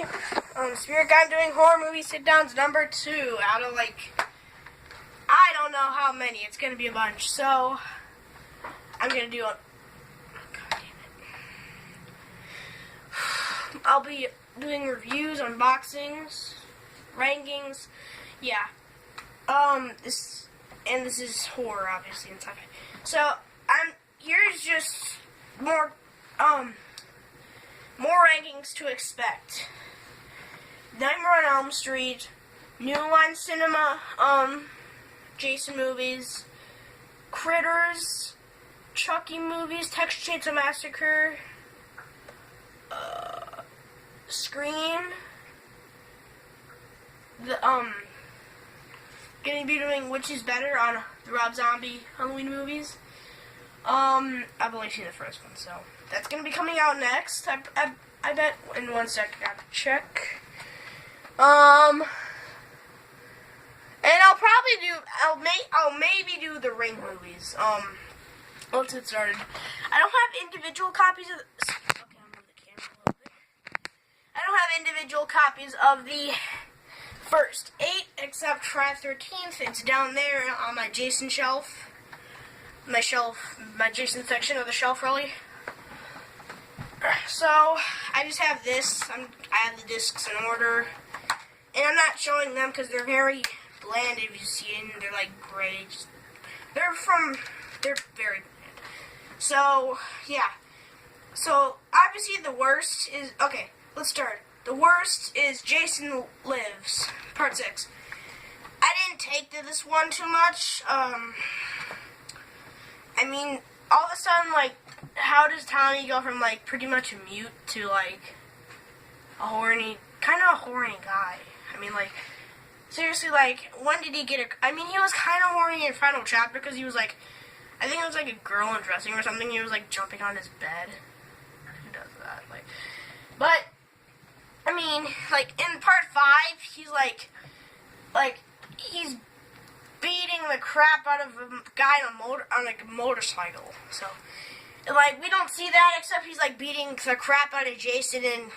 everybody. Spirit Guy doing horror movie sit-downs number 2 out of I don't know how many. It's gonna be a bunch. So I'm gonna do it. God damn it. I'll be doing reviews, unboxings, rankings. Yeah. This is horror, obviously, and stuff. So here's just more rankings to expect. Nightmare on Elm Street, New Line Cinema, Jason movies, Critters, Chucky movies, Texas Chainsaw Massacre, Scream, gonna be doing Which Is Better on the Rob Zombie Halloween movies. I've only seen the first one, so that's gonna be coming out next. I bet. In 1 second, I gotta check. And I'll maybe do the Ring movies. Let's get started. I don't have individual copies of. Okay, I'm on the camera a little bit. I don't have individual copies of the first 8, except Friday the 13th. It's down there on my Jason shelf. My Jason section of the shelf, really. So, I just have this. I have the discs in order. And I'm not showing them because they're very bland, if you see it. They're gray. They're very bland. So, yeah. So, obviously the worst is... Okay, let's start. The worst is Jason Lives, Part 6. I didn't take to this one too much. I mean, all of a sudden, how does Tommy go from, pretty much a mute to, a horny guy? I mean, seriously, when did he get he was kind of horny in Final Chapter because he was, I think it was, a girl undressing or something. He was, jumping on his bed. Who does that? But, I mean, in Part 5, he's, he's beating the crap out of a guy on a motorcycle. So, we don't see that, except he's, beating the crap out of Jason, and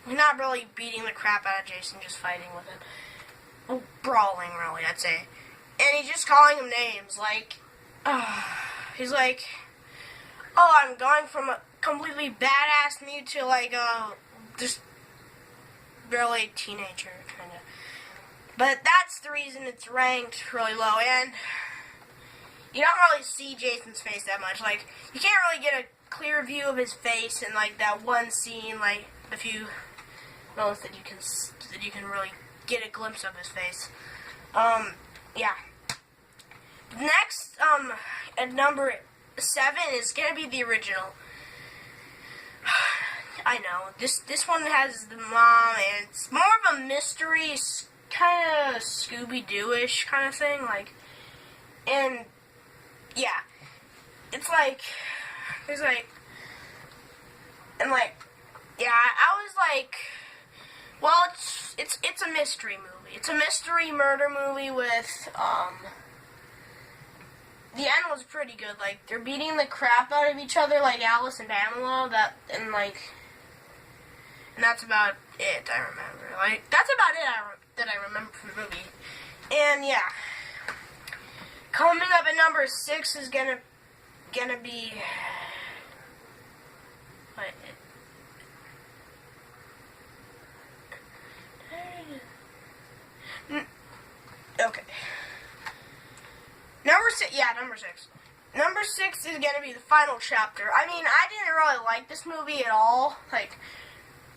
we're not really beating the crap out of Jason, just fighting with him. Well, brawling, really, I'd say. And he's just calling him names, he's oh, I'm going from a completely badass mute to, just barely teenager, kind of. But that's the reason it's ranked really low, and you don't really see Jason's face that much. You can't really get a clear view of his face in, that one scene, the few moments that you can really get a glimpse of his face. Yeah. Next, at number 7 is gonna be the original. I know, this one has the mom, and it's more of a mystery, kind of Scooby-Doo-ish kind of thing, and, yeah, it's there's and yeah, I was well, it's a mystery movie. It's a mystery murder movie with, the end was pretty good, they're beating the crap out of each other like Alice and Pamela, and that's about it, I remember. That's about it that I remember from the movie. And, yeah. Coming up at number 6 is gonna be... What? Okay. Number 6, yeah, number 6. Number 6 is gonna be the Final Chapter. I mean, I didn't really like this movie at all.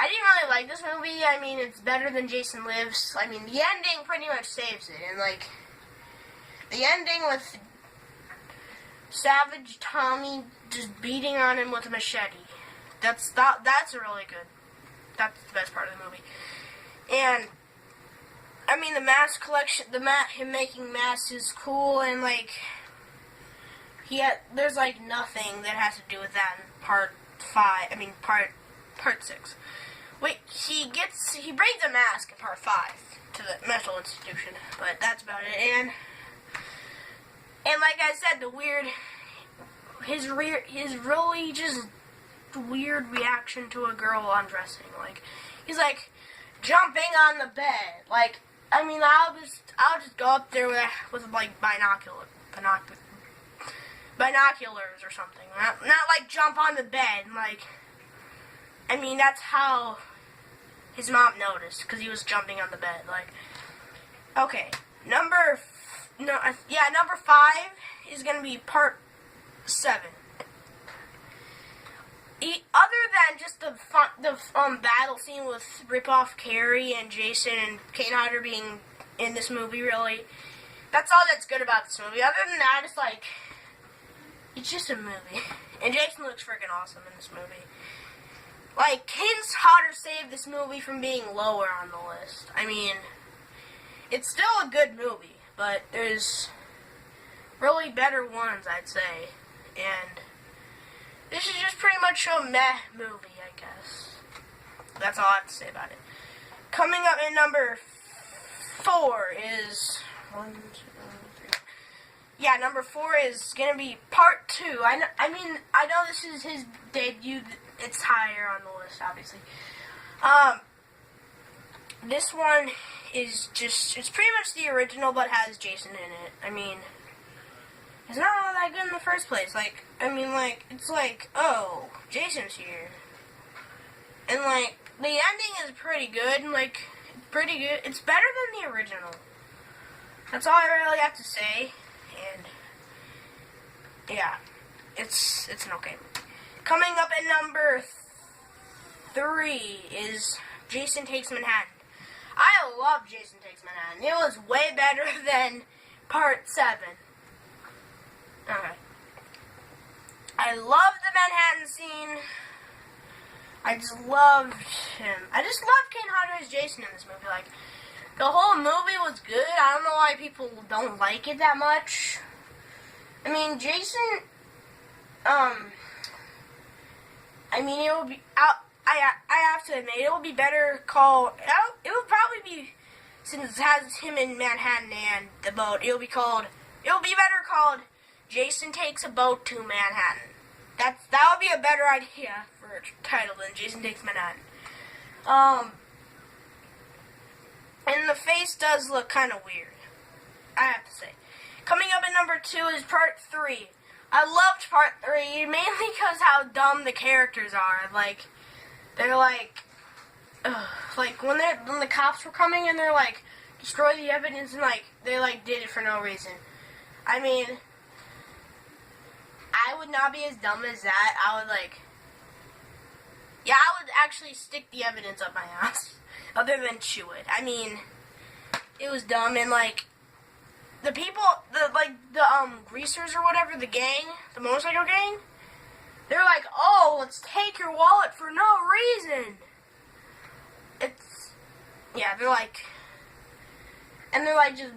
I didn't really like this movie. I mean, it's better than Jason Lives. I mean, the ending pretty much saves it. And, the ending with Savage Tommy just beating on him with a machete. That's really good. That's the best part of the movie. And, I mean, the mask collection, him making masks is cool, and, there's, nothing that has to do with that in part 6. Wait, he brings a mask in part 5 to the mental institution, but that's about it. And like I said, his really just weird reaction to a girl undressing. he's like jumping on the bed. Like, I mean, I'll just go up there with like binoculars or something. Not like jump on the bed. Like, I mean, that's how his mom noticed, because he was jumping on the bed. Like, okay, number 5 is gonna be part 7. Other than just the battle scene with Rip-Off Carrie and Jason and Kane Hodder being in this movie, really, that's all that's good about this movie. Other than that, it's like, it's just a movie. And Jason looks freaking awesome in this movie. Like, Kane Hodder saved this movie from being lower on the list. I mean, it's still a good movie, but there's really better ones, I'd say. And this is just pretty much a meh movie, I guess. That's all I have to say about it. Coming up in number 4 is... Yeah, number 4 is going to be part 2. I know this is his debut. It's higher on the list, obviously. This one is just... It's pretty much the original, but has Jason in it. I mean, it's not all that good in the first place. Like, I mean, like, it's like, oh, Jason's here. And, like, the ending is pretty good. And, like, pretty good. It's better than the original. That's all I really have to say. And, yeah, it's an okay movie. Coming up at number 3 is Jason Takes Manhattan. I love Jason Takes Manhattan. It was way better than part 7. Okay. I loved the Manhattan scene. I just loved him. I just loved Kane Hodder as Jason in this movie. Like, the whole movie was good. I don't know why people don't like it that much. I mean, Jason, I mean, it will be, I have to admit, it will be better called, it will probably be, since it has him in Manhattan and the boat, it will be better called Jason Takes a Boat to Manhattan. That would be a better idea for a title than Jason Takes Manhattan. And the face does look kind of weird, I have to say. Coming up at number 2 is part 3. I loved part 3, mainly because how dumb the characters are. Like, they're like, like when the cops were coming and they're like, destroy the evidence, and like, they like did it for no reason. I mean, I would not be as dumb as that. I would like, yeah, I would actually stick the evidence up my ass, other than chew it. I mean, it was dumb, and like, the people, the greasers or whatever, the gang, the motorcycle gang, they're like, oh, let's take your wallet for no reason. Yeah, they're like, and they're like, just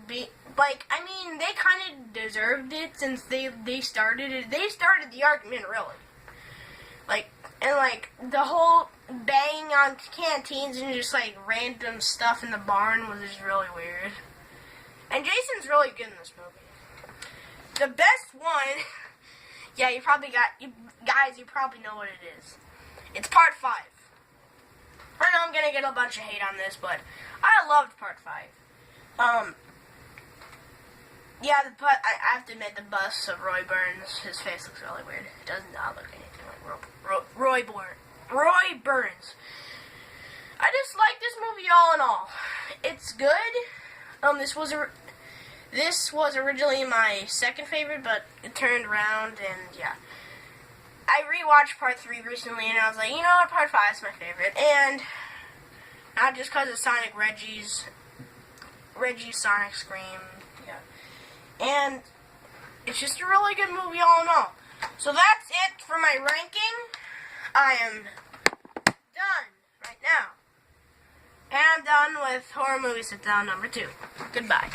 I mean, they kind of deserved it since they started it. They started the argument, really. Like, and like, the whole banging on canteens and just like random stuff in the barn was just really weird. And Jason's really good in this movie. The best one, yeah, you probably know what it is. It's part 5. I know I'm gonna get a bunch of hate on this, but I loved part 5. Yeah, but I have to admit, the bust of Roy Burns, his face looks really weird. It does not look anything like Roy Burns. I just like this movie all in all. It's good. This was originally my second favorite, but it turned around, and yeah. I rewatched part 3 recently, and I was like, you know what, part 5 is my favorite. And not just because of Sonic Reggie's Sonic Scream, yeah. And it's just a really good movie all in all. So that's it for my ranking. I am done right now. And I'm done with Horror Movie Sit Down number 2. Goodbye.